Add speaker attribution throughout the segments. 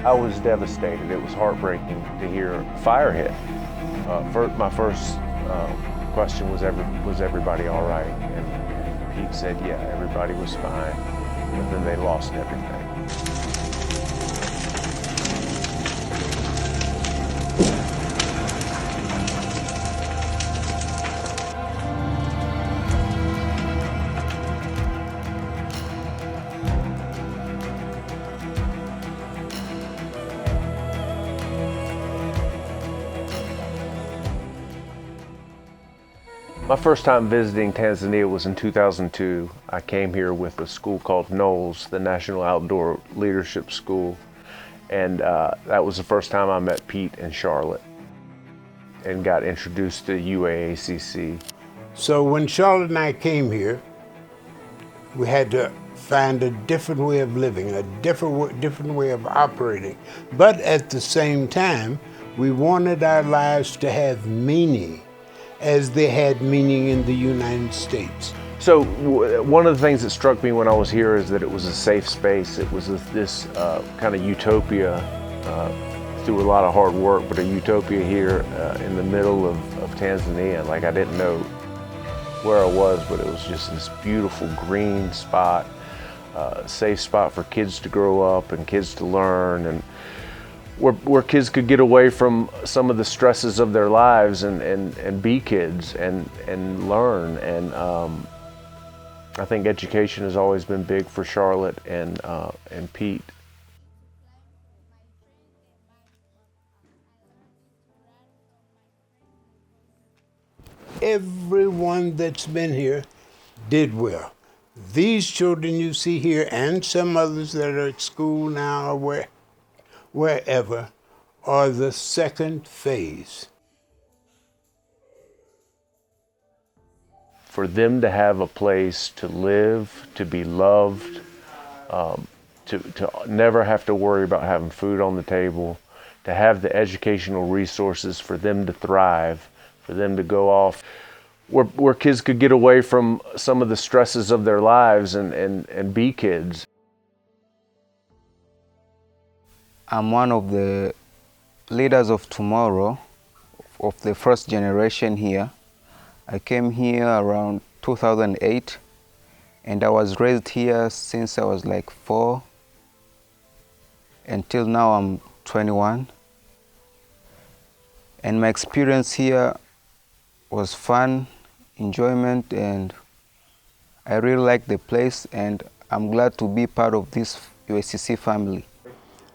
Speaker 1: I was devastated. It was heartbreaking to hear fire hit. My first question was everybody all right? And Pete said, yeah, everybody was fine, but then they lost everything. My first time visiting Tanzania was in 2002. I came here with a school called NOLS, the National Outdoor Leadership School, and that was the first time I met Pete and Charlotte and got introduced to UAACC.
Speaker 2: So when Charlotte and I came here, we had to find a different way of living, a different way of operating. But at the same time, we wanted our lives to have meaning as they had meaning in the United States.
Speaker 1: So one of the things that struck me when I was here is that it was a safe space. It was this kind of utopia through a lot of hard work, but a utopia here in the middle of Tanzania. Like, I didn't know where I was, but it was just this beautiful green spot, safe spot for kids to grow up and kids to learn, and where kids could get away from some of the stresses of their lives and be kids and learn. And I think education has always been big for Charlotte and Pete.
Speaker 2: Everyone that's been here did well. These children you see here and some others that are at school now or wherever are the second phase.
Speaker 1: For them to have a place to live, to be loved, to never have to worry about having food on the table, to have the educational resources for them to thrive, for them to go off, where kids could get away from some of the stresses of their lives and be kids.
Speaker 3: I'm one of the leaders of tomorrow, of the first generation here. I came here around 2008, and I was raised here since I was like 4 until now I'm 21. And my experience here was fun, enjoyment, and I really like the place, and I'm glad to be part of this UACC family.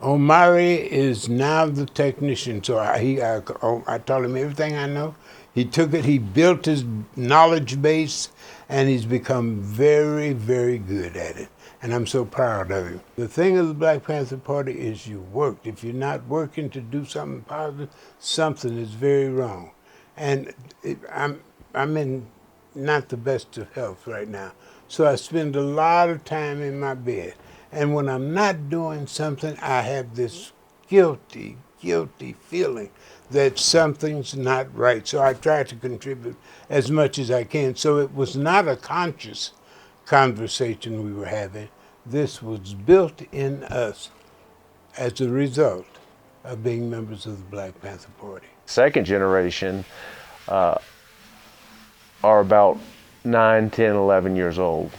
Speaker 2: Omari is now the technician, so I told him everything I know. He took it, he built his knowledge base, and he's become very, very good at it. And I'm so proud of him. The thing of the Black Panther Party is you worked. If you're not working to do something positive, something is very wrong. And I'm in not the best of health right now, so I spend a lot of time in my bed. And when I'm not doing something, I have this guilty feeling that something's not right. So I try to contribute as much as I can. So it was not a conscious conversation we were having. This was built in us as a result of being members of the Black Panther Party.
Speaker 1: Second generation are about 9, 10, 11 years old.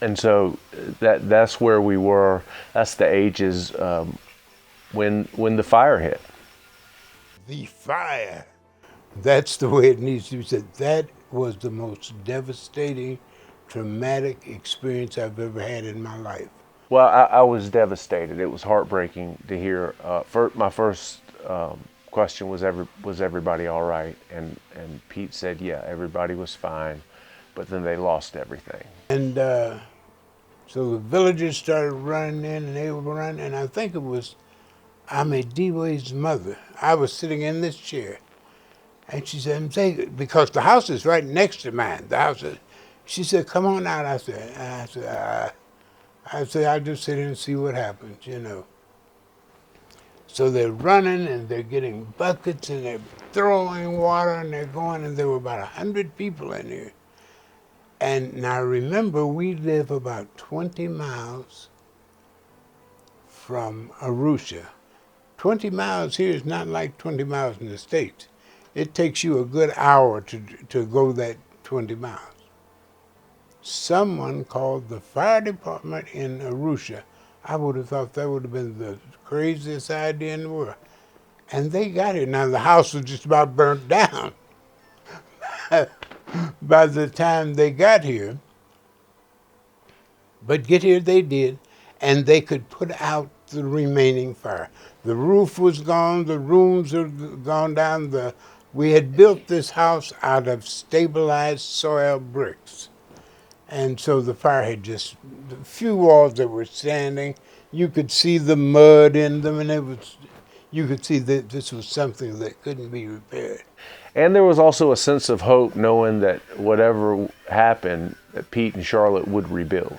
Speaker 1: And so that's where we were. That's the ages when the fire hit.
Speaker 2: The fire. That's the way it needs to be said. That was the most devastating, traumatic experience I've ever had in my life.
Speaker 1: Well, I was devastated. It was heartbreaking to hear. My first question was everybody all right? And Pete said, yeah, everybody was fine, but then they lost everything.
Speaker 2: And so the villagers started running in, and they were running, and I think it was Amidiwe's mother. I was sitting in this chair, and she said, because the house is right next to mine. She said, come on out. I said, I'll just sit here and see what happens, you know. So they're running, and they're getting buckets, and they're throwing water, and they're going, and there were about 100 people in here. And now remember, we live about 20 miles from Arusha. 20 miles here is not like 20 miles in the States. It takes you a good hour to go that 20 miles. Someone called the fire department in Arusha. I would have thought that would have been the craziest idea in the world. And they got here. Now, the house was just about burnt down by the time they got here. But get here they did, and they could put out the remaining fire. The roof was gone, the rooms are gone down. We had built this house out of stabilized soil bricks. And so the fire had just, the few walls that were standing, you could see the mud in them, and you could see that this was something that couldn't be repaired.
Speaker 1: And there was also a sense of hope knowing that whatever happened, that Pete and Charlotte would rebuild.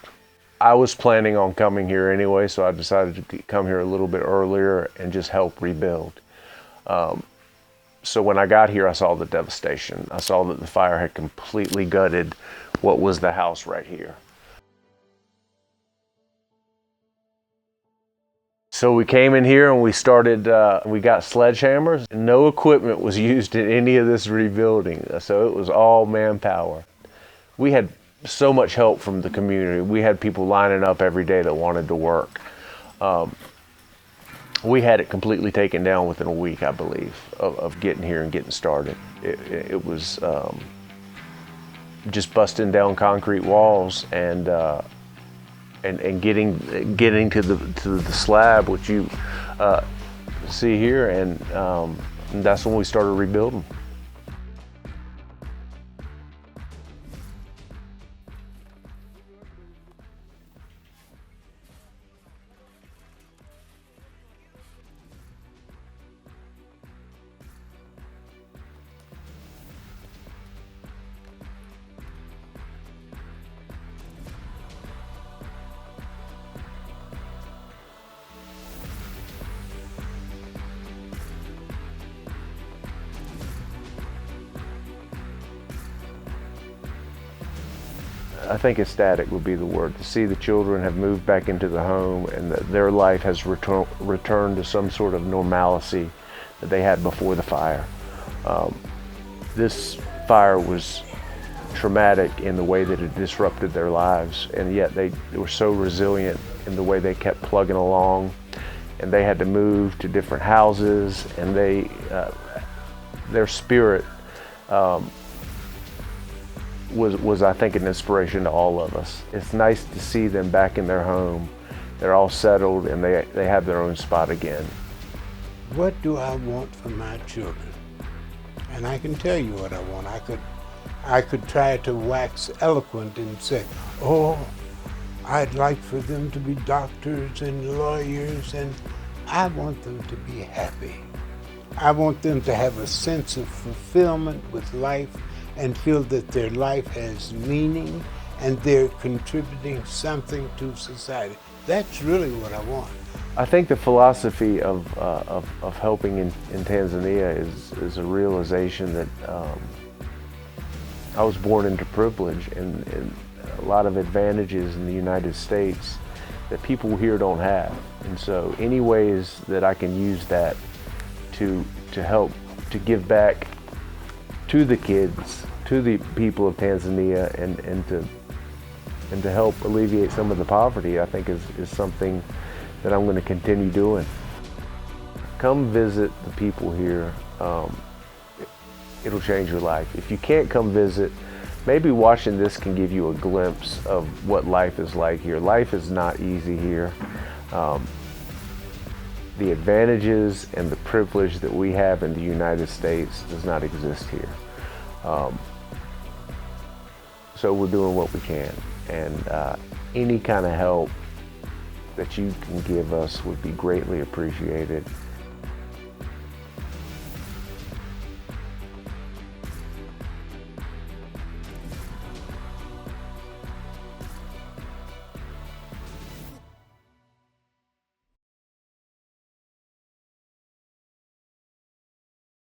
Speaker 1: I was planning on coming here anyway, so I decided to come here a little bit earlier and just help rebuild. So when I got here, I saw the devastation. I saw that the fire had completely gutted what was the house right here. So we came in here and we started, we got sledgehammers. No equipment was used in any of this rebuilding, so it was all manpower. We had so much help from the community. We had people lining up every day that wanted to work. We had it completely taken down within a week, I believe, of getting here and getting started. It was just busting down concrete walls and getting to the slab, which you see here, and that's when we started rebuilding. I think ecstatic would be the word, to see the children have moved back into the home and that their life has returned to some sort of normalcy that they had before the fire. This fire was traumatic in the way that it disrupted their lives, and yet they were so resilient in the way they kept plugging along, and they had to move to different houses, and their spirit was I think an inspiration to all of us. It's nice to see them back in their home. They're all settled and they have their own spot again.
Speaker 2: What do I want for my children? And I can tell you what I want. I could try to wax eloquent and say, oh, I'd like for them to be doctors and lawyers, and I want them to be happy. I want them to have a sense of fulfillment with life and feel that their life has meaning and they're contributing something to society. That's really what I want.
Speaker 1: I think the philosophy of helping in Tanzania is a realization that I was born into privilege and a lot of advantages in the United States that people here don't have. And so any ways that I can use that to help, to give back to the kids, to the people of Tanzania, and to help alleviate some of the poverty, I think is something that I'm going to continue doing. Come visit the people here. It'll change your life. If you can't come visit, maybe watching this can give you a glimpse of what life is like here. Life is not easy here. The advantages and the privilege that we have in the United States does not exist here. So we're doing what we can, and any kind of help that you can give us would be greatly appreciated.